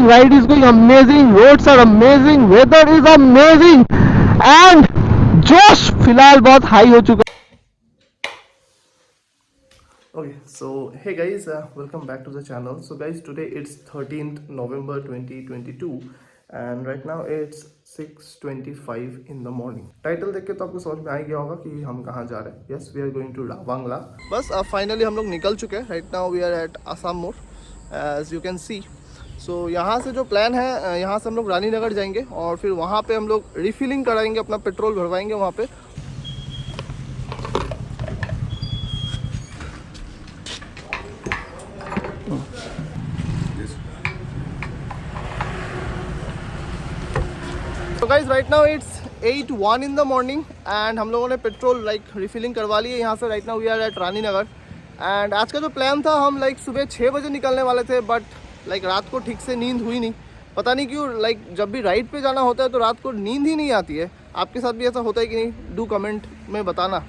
Ride is going amazing, roads are amazing, weather is amazing and जोश फिलहाल बहुत high हो चुका है। Okay, so hey guys, welcome back to the channel. So guys, today it's 13th November 2022 and right now it's 6:25 in the morning. Title देख के तो आपको समझ में आ ही गया होगा कि हम कहाँ जा रहे हैं. Yes, we are going to Ravangla. बस फाइनली हम लोग निकल चुके हैं. Right now we are at Assam मोड़, as you can see. So यहाँ से जो प्लान है, यहाँ से हम लोग रानी नगर जाएंगे और फिर वहाँ पे हम लोग रिफिलिंग कराएंगे, अपना पेट्रोल भरवाएंगे वहाँ पे. तो guys right now it's 8:01 in the morning and हम लोगों ने पेट्रोल रिफिलिंग करवा ली है यहाँ से. Right now we are at Rani Nagar and आज का जो प्लान था, हम सुबह 6 बजे निकलने वाले थे, बट रात को ठीक से नींद हुई नहीं. पता नहीं क्यों, जब भी राइड पे जाना होता है तो रात को नींद ही नहीं आती है. आपके साथ भी ऐसा होता है कि नहीं? डू कमेंट में बताना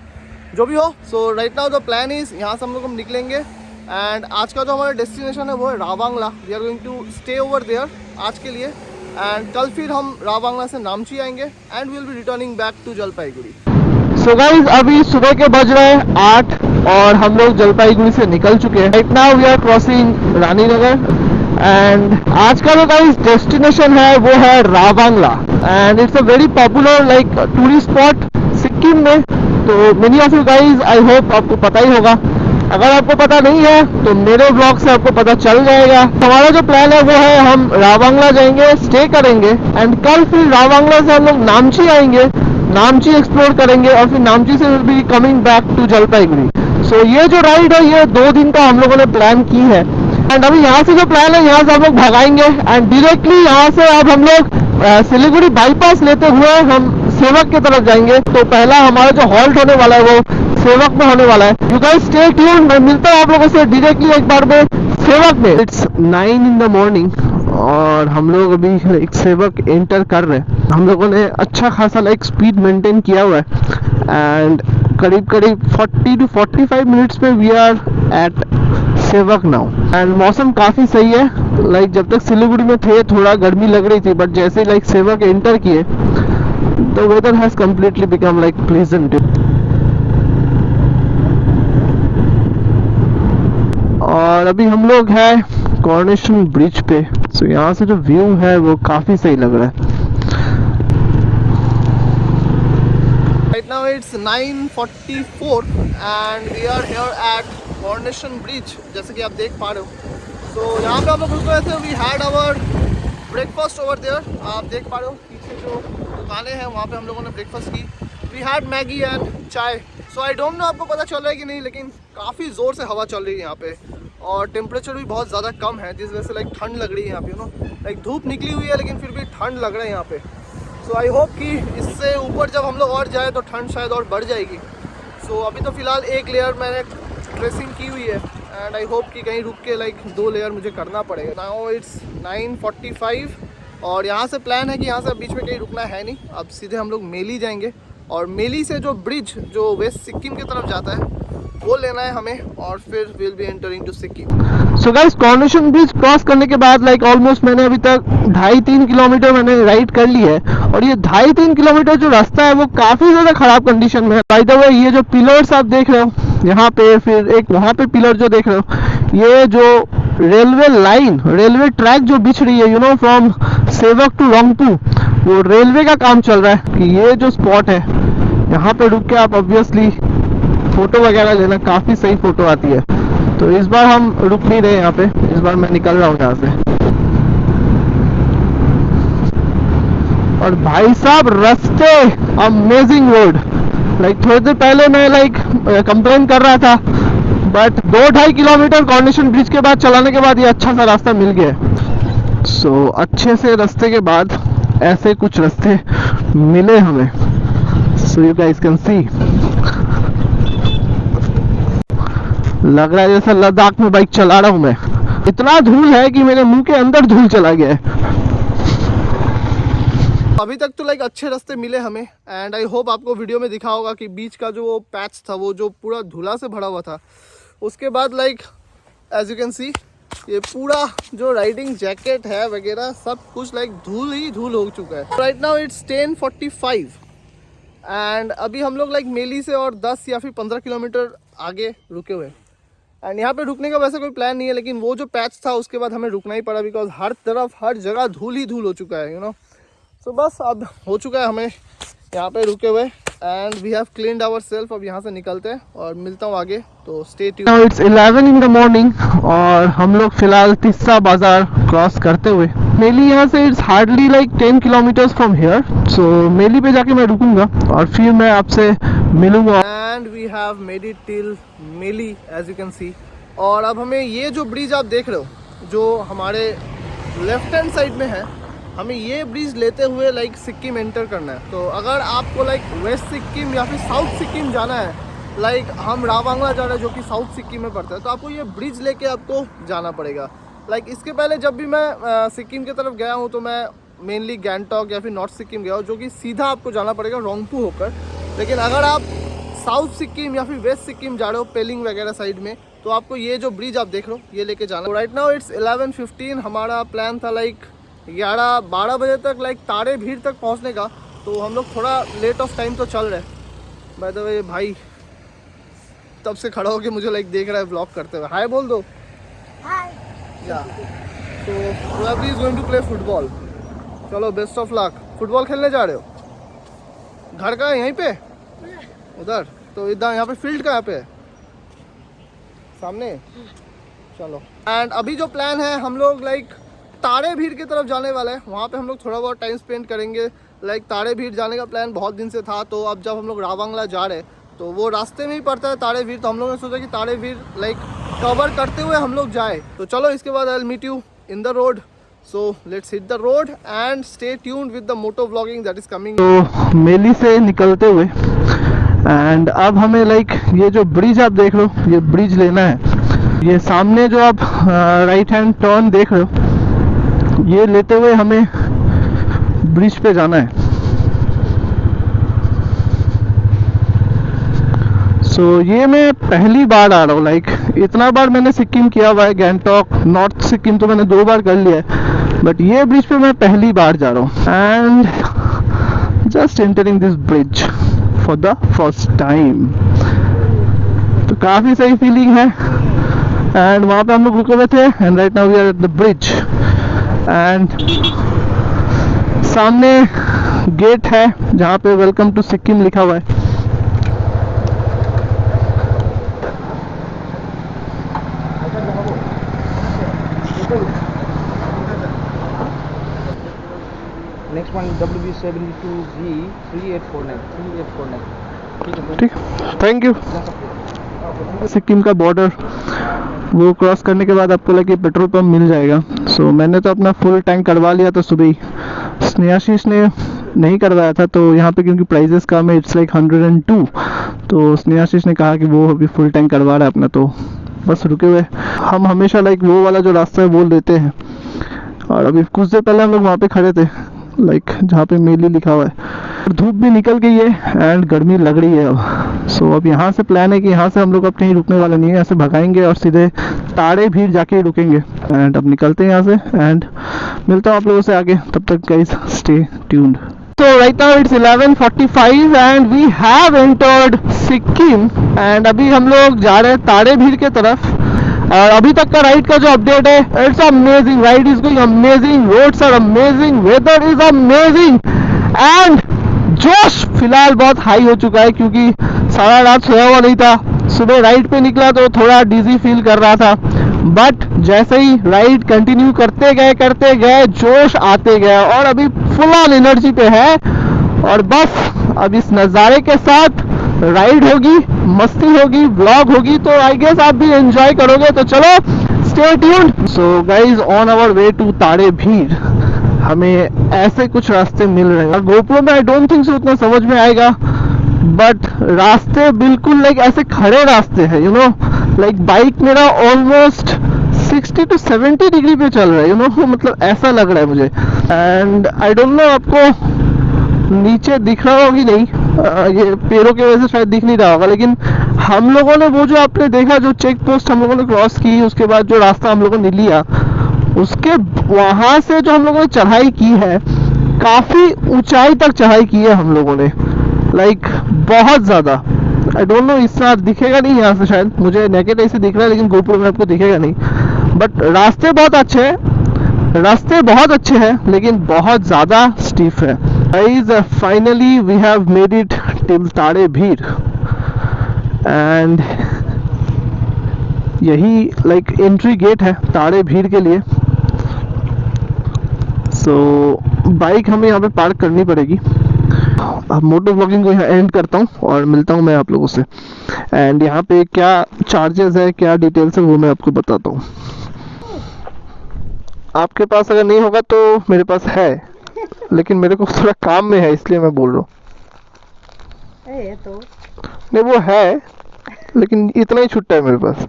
जो भी हो. So right now the plan is, यहाँ से हम लोग निकलेंगे एंड आज का जो हमारा डेस्टिनेशन है वो है Ravangla. We are going to stay over there आज के लिए एंड कल फिर हम रावांगला से नामची आएंगे and we will be returning back to Jalpaiguri. So guys अभी सुबह के बज रहे हैं 8 और हम लोग जलपाईगुड़ी से निकल चुके हैं. Right now we are crossing Rani Nagar and आज का जो गाइज डेस्टिनेशन है वो है Ravangla and it's a very popular tourist spot Sikkim में. तो many of you guys, I hope आपको पता ही होगा. अगर आपको पता नहीं है तो मेरे ब्लॉग से आपको पता चल जाएगा. हमारा जो प्लान है वो है, हम रावांगला जाएंगे, स्टे करेंगे एंड कल फिर रावांगला से हम लोग नामची आएंगे, नामची एक्सप्लोर करेंगे और फिर नामची से will be coming back to Jalpaiguri. So ये जो राइड है ये 2 दिन का हम लोगों ने प्लान की है एंड अभी यहाँ से जो प्लान है, यहाँ से हम लोग भगाएंगे एंड डायरेक्टली यहाँ से अब हम लोग सिलीगुड़ी बाईपास लेते हुए हम सेवक की तरफ जाएंगे. तो पहला हमारा जो हॉल्ट होने वाला है वो सेवक में होने वाला है. यू गाइस स्टे ट्यून, मैं मिलता हूँ आप लोगों से डायरेक्टली एक बार में सेवक में. इट्स 9 इन द मॉर्निंग और हम लोग अभी सेवक एंटर कर रहे हैं. हम लोगों ने अच्छा खासा स्पीड मेंटेन किया हुआ है एंड करीब 40 to 45 मिनट्स में वी आर एट सेवक नाउ एंड मौसम काफ़ी सही है. जब तक सिलीगुड़ी में थे थोड़ा गर्मी लग रही थी, बट जैसे सेवक एंटर किए the weather has completely become pleasant. और अभी हम लोग हैं कॉर्नेशन ब्रिज पे. सो यहाँ से जो व्यू है वो काफी सही लग रहा है. Right now it's 9:44 and we are here at coronation bridge, जैसे कि आप देख पा रहे हो. तो यहाँ पे हम लोग रुक गए थे. We had our breakfast over there. आप देख पा रहे हो पीछे जो दुकानें हैं वहाँ पे हम लोगों ने ब्रेकफास्ट की. वी हैड मैगी एंड चाय. सो आई डोंट नो आपको पता चल रहा है कि नहीं, लेकिन काफ़ी ज़ोर से हवा चल रही है यहाँ पे और टेम्परेचर भी बहुत ज़्यादा कम है, जिस वजह से ठंड लग रही है यहाँ पे. यू नो धूप निकली हुई है लेकिन फिर भी ठंड लग रहा है यहाँ पे. सो आई होप कि इससे ऊपर जब हम लोग और जाए तो ठंड शायद और बढ़ जाएगी. सो अभी तो फ़िलहाल एक लेयर मैंने ड्रेसिंग की हुई है एंड आई होप कि कहीं रुक के 2 लेयर मुझे करना पड़ेगा. नाउ इट्स 9:45 और यहाँ से प्लान है कि यहाँ से बीच में कहीं रुकना है नहीं. अब सीधे हम लोग मेली जाएंगे और मेली से जो ब्रिज जो वेस्ट सिक्किम की तरफ जाता है वो लेना है हमें और फिर will be entering to Sikkim. So guys coronation bridge cross करने के बाद ऑलमोस्ट मैंने अभी तक 2.5-3 किलोमीटर मैंने राइड कर ली है और ये 2.5-3 किलोमीटर जो रास्ता है वो काफ़ी ज़्यादा ख़राब कंडीशन में है. बाय द वे ये जो पिलर्स आप देख रहे हो यहाँ पे, फिर एक वहाँ पे पिलर जो देख रहे हो, ये जो रेलवे लाइन, रेलवे ट्रैक जो बिछ रही है, यू नो, फ्रॉम सेवक टू रोंगपू, वो रेलवे का काम चल रहा है. कि ये जो स्पॉट है यहाँ पे रुक के आप ऑब्वियसली फोटो वगैरह लेना, काफ़ी सही फोटो आती है. तो इस बार हम रुक नहीं रहे यहाँ पे, इस बार मैं निकल रहा हूँ यहाँ से. और भाई साहब रास्ते अमेजिंग रोड. थोड़ी देर पहले मैं कंप्लेन कर रहा था, बट 2-2.5 किलोमीटर कॉर्नेशन ब्रिज के बाद चलाने के बाद ये अच्छा सा रास्ता मिल गया. सो अच्छे से रास्ते के बाद ऐसे कुछ रास्ते मिले हमें. So you guys can see, लग रहा है जैसा लद्दाख में बाइक चला रहा हूँ मैं. इतना धूल है कि मेरे मुंह के अंदर धूल चला गया है. अभी तक तो अच्छे रास्ते मिले हमें एंड आई होप आपको वीडियो में दिखा होगा कि बीच का जो वो पैच था वो जो पूरा धूला से भरा हुआ था, उसके बाद एज यू कैन सी ये पूरा जो राइडिंग जैकेट है वगैरह सब कुछ लाइक धूल ही धूल हो चुका है। राइट नाउ इट्स 10:45 एंड अभी हम लोग लाइक मेली से और 10 या फिर 15 किलोमीटर आगे रुके हुए हैं। एंड यहाँ पे रुकने का वैसे कोई प्लान नहीं है, लेकिन वो जो पैच था उसके बाद हमें रुकना ही पड़ा बिकॉज हर तरफ हर जगह धूल ही धूल हो चुका है, यू नो। सो बस अब हो चुका है हमें यहाँ पे रुके हुए and we have cleaned our self. अब यहाँ से निकलते हैं और मिलता हूँ आगे, तो stay tuned. Now it's 11 in the morning और हम लोग फिलहाल तिस्सा बाजार क्रॉस करते हुए मेली, यहाँ से it's hardly like 10 kilometres from here. So Melli पे जाके मैं रुकूंगा और फिर मैं आपसे मिलूंगा। And we have made it till Melli as you can see. और अब हमें ये जो ब्रिज आप देख रहे हो जो हमारे लेफ्ट हैंड साइड में है, हमें ये ब्रिज लेते हुए लाइक सिक्किम एंटर करना है। तो अगर आपको लाइक वेस्ट सिक्किम या फिर साउथ सिक्किम जाना है, लाइक हम रावांगला जा रहे हैं जो कि साउथ सिक्किम में पड़ता है, तो आपको ये ब्रिज लेके आपको जाना पड़ेगा। लाइक इसके पहले जब भी मैं सिक्किम की तरफ गया हूँ तो मैं मेनली गैंगटॉक या फिर नॉर्थ सिक्किम गया हूँ, जो कि सीधा आपको जाना पड़ेगा रोंगपू होकर। लेकिन अगर आप साउथ सिक्किम या फिर वेस्ट सिक्किम जा रहे हो पेलिंग वगैरह साइड में, तो आपको ये जो ब्रिज आप देख रहे हो ये लेके जाना। Right now it's 11:15। हमारा प्लान था लाइक 11-12 बजे तक लाइक तारे भीड़ तक पहुंचने का, तो हम लोग थोड़ा लेट ऑफ टाइम तो चल रहे हैं। बाय द वे भाई तब से खड़ा होके मुझे लाइक देख रहा है ब्लॉग करते हुए। हाय बोल दो। हाय। या तो probably is going to play football. चलो बेस्ट ऑफ लक। फुटबॉल खेलने जा रहे हो? घर का है यहीं पे? उधर तो इधर यहाँ पे फील्ड कहाँ पे है? सामने। चलो एंड अभी जो प्लान है हम लोग लाइक तारे भीड़ की तरफ जाने वाले हैं। वहाँ पे हम लोग थोड़ा बहुत टाइम स्पेंड करेंगे। लाइक तारे भीड़ जाने का प्लान बहुत दिन से था, तो अब जब हम लोग रावांगला जा रहे हैं तो वो रास्ते में ही पड़ता है तारे भीड़, तो हम लोगों ने सोचा कि तारे भीड़ लाइक कवर करते हुए हम लोग जाए। तो चलो इसके बाद I will meet you in the road. So let's hit the road and stay tuned with the moto vlogging that is coming. तो मेली से निकलते हुए एंड अब हमें लाइक ये जो ब्रिज आप देख रहे हो ये ब्रिज लेना है। ये सामने जो आप राइट हैंड टर्न देख रहे हो ये लेते हुए हमें ब्रिज पे जाना है। सो ये मैं पहली बार आ रहा हूँ। लाइक इतना बार मैंने सिक्किम किया हुआ है, गैंगटॉक नॉर्थ सिक्किम तो मैंने 2 बार कर लिया है, बट ये ब्रिज पे मैं पहली बार जा रहा हूँ and just entering this bridge for the first time. तो काफ़ी सही फीलिंग है एंड वहाँ पे हम लोग रुके हुए थे and right now we are at the bridge and सामने गेट है जहाँ पे वेलकम टू सिक्किम लिखा हुआ है। Next one WB72B 3849 ठीक, थैंक यू। सिक्किम का बॉर्डर वो क्रॉस करने के बाद आपको लगे पेट्रोल पंप मिल जाएगा। सो मैंने तो अपना फुल टैंक करवा लिया था सुबह ही। स्नेहाशीष ने नहीं करवाया था, तो यहाँ पे क्योंकि प्राइजेस कम है, इट्स लाइक 102, तो स्नेहाशीष ने कहा कि वो अभी फुल टैंक करवा रहा है अपना, तो बस रुके हुए। हम हमेशा लाइक वो वाला जो रास्ता है वो लेते हैं और अभी कुछ देर पहले हम लोग वहाँ पे खड़े थे लाइक जहाँ पे मेली लिखा हुआ है। धूप भी निकल गई है एंड गर्मी लग रही है अब। सो अब यहाँ से प्लान है कि यहाँ से हम लोग अब कहीं रुकने वाले नहीं है, यहाँ से भगाएंगे और सीधे तारे भीड़ जाके ही रुकेंगे। एंड अब निकलते हैं यहाँ से एंड मिलता हूँ आप लोगों से आगे। तब तक guys stay tuned. So right now it's 11:45 and we have entered Sikkim and अभी हम लोग जा रहे हैं तारे भीड़ के तरफ। और अभी तक का राइड का जो अपडेट है, it's amazing, ride is going amazing, roads are amazing, weather is amazing and जोश फिलहाल बहुत हाई हो चुका है क्योंकि सारा रात सोया हुआ नहीं था। सुबह राइड पे निकला तो थोड़ा डिजी फील कर रहा था, बट जैसे ही राइड कंटिन्यू करते गए जोश आते गया और अभी फुल ऑन एनर्जी पे है। और बस अब इस नज़ारे के साथ राइड होगी, मस्ती होगी, व्लॉग होगी, तो आई गेस आप भी एंजॉय करोगे। तो चलो stay tuned. So guys on our way to Tarey Bhir हमें ऐसे कुछ रास्ते मिल रहे हैं। गोप्रो में आई डोंट थिंक सो उतना समझ में आएगा, बट रास्ते बिल्कुल लाइक ऐसे खड़े रास्ते हैं, यू नो, लाइक बाइक मेरा ऑलमोस्ट 60 to 70 डिग्री पे चल रहा है, यू नो, मतलब ऐसा लग रहा है मुझे। एंड आई डोंट नो आपको नीचे दिख रहा होगी नहीं, ये पेड़ों की वजह से शायद दिख नहीं रहा होगा, लेकिन हम लोगों ने वो जो आपने देखा जो चेक पोस्ट हम लोगों ने क्रॉस की, उसके बाद जो रास्ता हम लोगों ने लिया, उसके वहाँ से जो हम लोगों ने चढ़ाई की है, काफ़ी ऊंचाई तक चढ़ाई की है हम लोगों ने, लाइक बहुत ज़्यादा। आई डोंट नो, इस तरह दिखेगा नहीं यहाँ से, शायद मुझे नेकेड ऐसे दिख रहा है, लेकिन गोप्रो में आपको दिखेगा नहीं। बट रास्ते बहुत अच्छे हैं, रास्ते बहुत अच्छे हैं, लेकिन बहुत ज़्यादा स्टीफ है। Guys, finally we have made it till Tarey Bhir, and यही लाइक एंट्री गेट है ताड़े भीर के लिए। सो बाइक हमें यहाँ पे पार्क करनी पड़ेगी। अब मोटो ब्लॉगिंग को यहाँ एंड करता हूँ और मिलता हूँ मैं आप लोगों से, एंड यहाँ पे क्या चार्जेस है, क्या डिटेल्स है, वो मैं आपको बताता हूँ। आपके पास अगर नहीं होगा तो मेरे पास है, लेकिन मेरे को थोड़ा काम में है, इसलिए मैं बोल रहा हूँ। तो नहीं, वो है, लेकिन इतना ही छुट्टा है मेरे पास।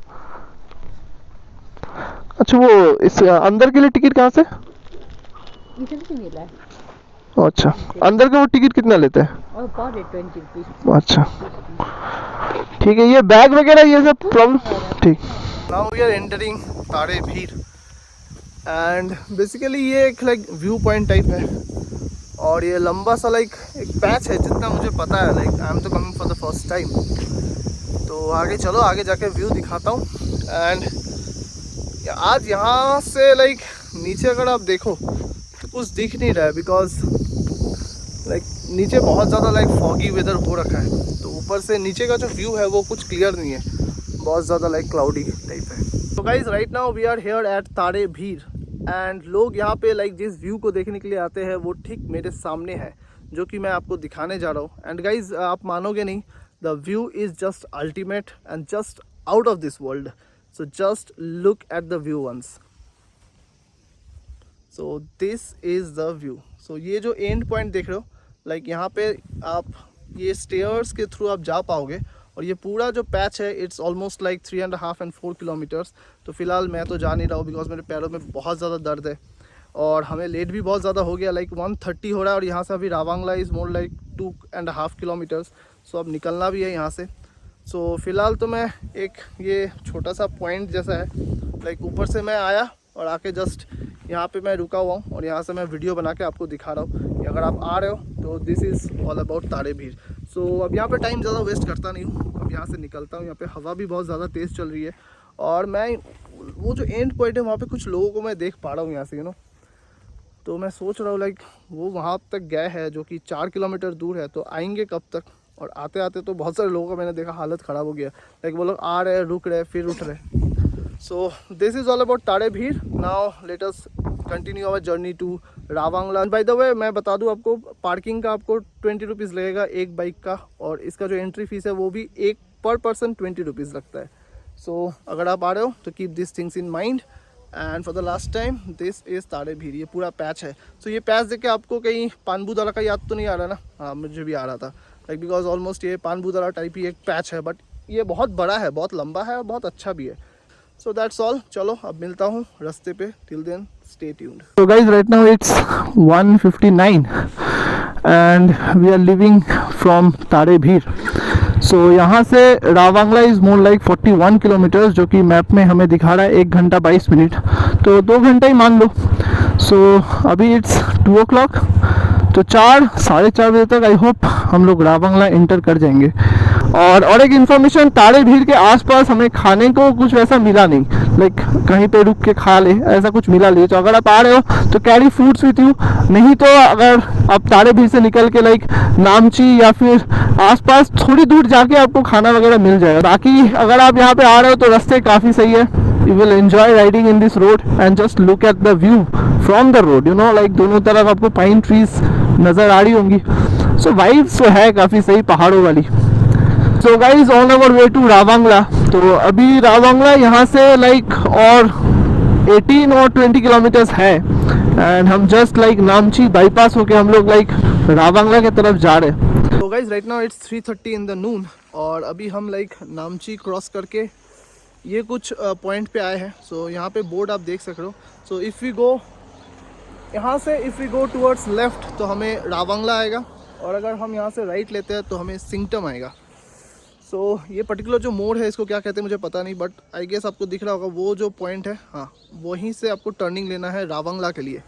अच्छा, वो इस अंदर के लिए टिकट कहाँ से? इधर से मिला है अच्छा, अंदर का वो टिकट कितना लेते हैं? और पर 20 रुपीस। अच्छा, ठीक है। ये बैग वगैरह ये सब प्रॉब्लम, ठीक। नाउ वी आर एंटरिंग ताड़े भीर, एंड बेसिकली ये एक लाइक व्यू पॉइंट टाइप है, और ये लंबा सा लाइक एक पैच है, जितना मुझे पता है। लाइक आई एम तो coming for the first time, तो आगे चलो, आगे जाके व्यू दिखाता हूँ। एंड आज यहाँ से लाइक नीचे अगर आप देखो तो कुछ दिख नहीं रहा है, बिकॉज लाइक नीचे बहुत ज़्यादा लाइक फॉगी वेदर हो रखा है, तो ऊपर से नीचे का जो व्यू है वो कुछ क्लियर नहीं है, बहुत ज़्यादा लाइक क्लाउडी टाइप है। तो guys, right now we are here at Tarey Bhir, and लोग यहाँ पे लाइक जिस व्यू को देखने के लिए आते हैं वो ठीक मेरे सामने है, जो कि मैं आपको दिखाने जा रहा हूँ। एंड गाइज, आप मानोगे नहीं, the view is just ultimate and just out of this world. So just look at the view once. So this is the view. So ये जो एंड पॉइंट देख रहे हो, लाइक यहाँ पे आप ये स्टेयर्स के थ्रू आप जा पाओगे, और ये पूरा जो पैच है it's almost like 3.5 and 4 kilometres. तो फिलहाल मैं तो जा नहीं रहा हूँ, बिकॉज मेरे पैरों में बहुत ज़्यादा दर्द है, और हमें लेट भी बहुत ज़्यादा हो गया, लाइक 1:30 हो रहा है, और यहाँ से अभी Ravangla is more like 2.5 kilometres. सो अब निकलना भी है यहाँ से। सो फिलहाल तो मैं एक ये छोटा सा पॉइंट जैसा है, लाइक ऊपर से मैं आया और आके जस्ट यहाँ पे मैं रुका हुआ हूँ, और यहाँ से मैं वीडियो बना के आपको दिखा रहा हूँ कि अगर आप आ रहे हो तो this is all about Tarey भीर। सो अब यहाँ पे टाइम ज़्यादा वेस्ट करता नहीं हूँ, अब यहाँ से निकलता हूँ। यहाँ पे हवा भी बहुत ज़्यादा तेज़ चल रही है, और मैं वो जो एंड पॉइंट है वहाँ पे कुछ लोगों को मैं देख पा रहा हूँ यहाँ से, तो मैं सोच रहा हूँ लाइक वो वहाँ तक गए हैं, जो कि 4 किलोमीटर दूर है, तो आएंगे कब तक। और आते आते तो बहुत सारे लोगों का मैंने देखा हालत ख़राब हो गया, लाइक वो लोग आ रहे, रुक रहे, फिर उठ रहे। So this is all about Tarey Bhir. Now let us continue our journey to Ravangla. By the way, मैं बता दूं आपको, पार्किंग का आपको 20 रुपीज़ लगेगा एक बाइक का, और इसका जो एंट्री फीस है वो भी एक पर पर्सन 20 रुपीज़ लगता है। सो अगर आप आ रहे हो तो keep this things in mind. And for the last time, this is ताड़े भीर। ये पूरा पैच है। सो ये पैच देख के आपको कहीं पानबुदारा का याद तो नहीं आ रहा ना? हाँ, मुझे भी आ रहा था, लाइक बिकॉज ऑलमोस्ट ये पानबुदारा टाइप ही एक पैच है, बट ये बहुत बड़ा है, बहुत लंबा है, और बहुत अच्छा भी है। So that's all. चलो अब मिलता हूँ रास्ते पे। Till then stay tuned. So guys, right now it's 1:59 and we are leaving from ताड़े भीर। So यहाँ से Ravangla is more like 41 kilometres, जो कि मैप में हमें दिखा रहा है 1 घंटा 22 मिनट, तो 2 घंटा ही मान लो। So अभी इट्स 2 o'clock, तो 4-4:30 बजे तक आई होप हम लोग रावांगला एंटर कर जाएंगे। और एक इन्फॉर्मेशन, ताड़े भीर के आसपास हमें खाने को कुछ वैसा मिला नहीं, लाइक कहीं पे रुक के खा ले ऐसा कुछ मिला नहीं। तो अगर आप आ रहे हो तो कैरी फूड्स विथ यू, नहीं तो अगर आप ताड़े भीर से निकल के लाइक नामची या फिर आसपास थोड़ी दूर जाके आपको खाना वगैरह मिल जाएगा। बाकी अगर आप यहाँ पे आ रहे हो तो रास्ते काफ़ी सही है। You will enjoy riding in this road and just look at the view from the road, you know, like दोनों तरफ आपको पाइन ट्रीज नज़र आ रही होंगी। सो वाइब्स तो है काफ़ी सही पहाड़ों वाली। So guys, on our way to Ravangla. तो अभी रावांगला यहाँ से लाइक और 18 और 20 किलोमीटर्स है, एंड हम जस्ट लाइक नामची बाईपास होके हम लोग लाइक रावांगला की तरफ जा रहे हैं। तो guys, right now it's 3:30 in the noon, और अभी हम लाइक नामची क्रॉस करके ये कुछ पॉइंट पे आए हैं। सो यहाँ पे बोर्ड आप देख सक रहे हो। सो इफ़ वी गो यहाँ से, if we go towards left तो हमें रावांगला आएगा, और अगर हम यहाँ से राइट लेते हैं तो हमें सिंगटम आएगा। सो ये पर्टिकुलर जो मोड़ है इसको क्या कहते हैं मुझे पता नहीं, बट आई गेस आपको दिख रहा होगा वो जो पॉइंट है, हाँ वहीं से आपको टर्निंग लेना है रावंगला के लिए।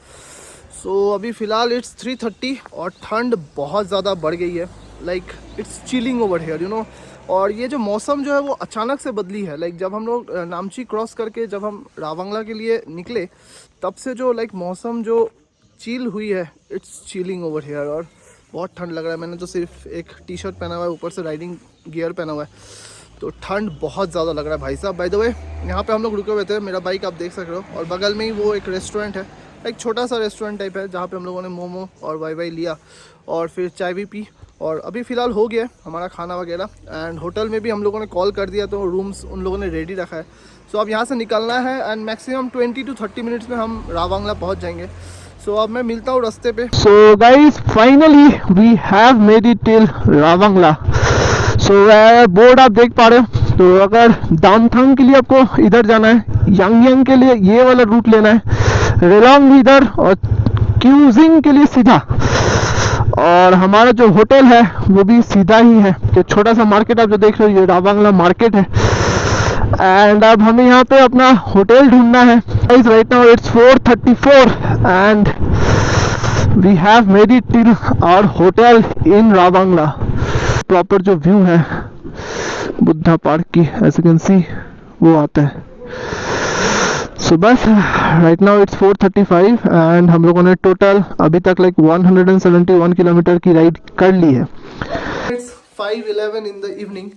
सो अभी फ़िलहाल इट्स 3:30 और ठंड बहुत ज़्यादा बढ़ गई है, like it's chilling over here you know. और ये जो मौसम जो है वो अचानक से बदली है, लाइक जब हम लोग नामची क्रॉस करके जब हम रावंगला के लिए निकले तब से जो लाइक मौसम जो चिल हुई है, इट्स चिलिंग ओवर हियर। और बहुत ठंड लग रहा है, मैंने तो सिर्फ एक टी शर्ट पहना हुआ है, ऊपर से राइडिंग गियर पहना हुआ है, तो ठंड बहुत ज़्यादा लग रहा है भाई साहब। बाय द वे यहाँ पे हम लोग रुके हुए थे, मेरा बाइक आप देख सक रहे हो, और बगल में ही वो एक रेस्टोरेंट है, एक छोटा सा रेस्टोरेंट टाइप है जहाँ पे हम लोगों ने मोमो और वाई लिया और फिर चाय भी पी। और अभी फ़िलहाल हो गया हमारा खाना वगैरह, एंड होटल में भी हम लोगों ने कॉल कर दिया तो रूम्स उन लोगों ने रेडी रखा है। सो अब यहाँ से निकलना है एंड मैक्सिमम 20 to 30 मिनट्स में हम रावंगला पहुँच जाएंगे। सो अब मैं मिलता हूँ रास्ते पे। So guys, finally we have made it till Ravangla. So board आप देख पा रहे हो, तो अगर दामथांग के लिए आपको इधर जाना है, यांगयांग के लिए ये वाला रूट लेना है, रेलोंग भी इधर, और क्यूजिंग के लिए सीधा, और हमारा जो होटल है वो भी सीधा ही है। तो छोटा सा मार्केट आप जो देख रहे हो ये रावंगला मार्केट है, एंड अब हमें यहाँ पे अपना होटल ढूंढना है। Guys right now it's 4:34 and we have made it till our hotel in Ravangla. Proper जो व्यू है बुद्धा पार्क की, एज यू कैन सी, वो आता है। सो बस राइट नाउ इट्स 4:35 एंड हम लोगों ने टोटल अभी तक लाइक 171 किलोमीटर की राइड कर ली है। It's 5:11 in the evening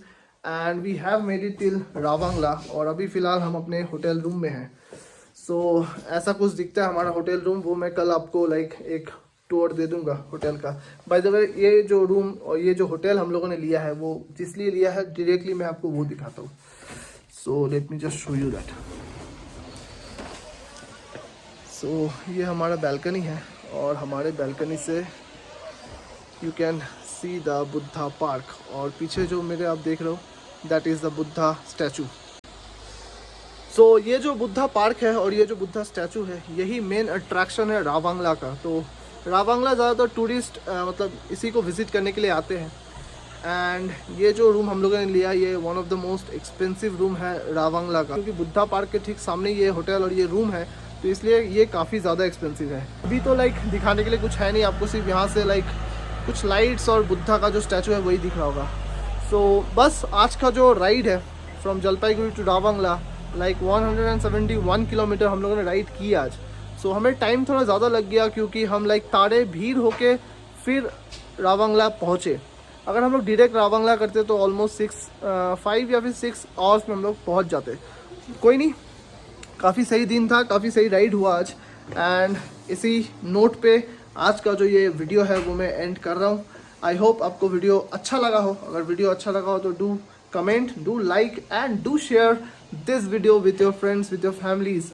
and we have made it till Ravangla, और अभी फ़िलहाल हम अपने होटल रूम में हैं। सो ऐसा कुछ दिखता है हमारा होटल रूम, वो मैं कल आपको लाइक एक टूर दे दूंगा होटल का। बाय द वे ये जो रूम और ये जो होटल हम लोगों ने लिया है वो जिस लिए लिया है डायरेक्टली मैं आपको वो दिखाता हूँ। So let me just show you that. So ये हमारा बैल्कनी है, और हमारे बैल्कनी से you can see the Buddha park, और पीछे जो मेरे आप देख रहे हो that is the Buddha statue. So ये जो बुद्धा पार्क है और ये जो बुद्धा स्टैचू है यही मेन अट्रैक्शन है रावंगला का। तो रावंगला ज़्यादातर टूरिस्ट मतलब इसी को विज़िट करने के लिए आते हैं। एंड ये जो रूम हम लोगों ने लिया ये one of the most expensive room है रावंगला का, क्योंकि बुद्धा पार्क के ठीक सामने ये होटल और ये रूम है, तो इसलिए ये काफ़ी ज़्यादा एक्सपेंसिव है। अभी तो लाइक दिखाने के लिए कुछ है नहीं आपको, सिर्फ यहाँ से लाइक कुछ लाइट्स और बुद्धा का जो स्टैचू है वही दिख रहा होगा। सो बस आज का जो राइड है from Jalpaiguri to Ravangla like 171 kilometre हम लोगों ने राइड की आज। सो हमें टाइम थोड़ा ज़्यादा लग गया क्योंकि हम लाइक ताड़े भीड़ होके फिर रावंगला पहुँचे। अगर हम लोग डायरेक्ट रावंगला करते तो ऑलमोस्ट 5 या फिर 6 आवर्स में हम लोग पहुँच जाते। कोई नहीं, काफ़ी सही दिन था, काफ़ी सही राइड हुआ आज। एंड इसी नोट पे आज का जो ये वीडियो है वो मैं एंड कर रहा हूँ। आई होप आपको वीडियो अच्छा लगा हो। अगर वीडियो अच्छा लगा हो तो do comment, do like and do share this video with your friends, with your families.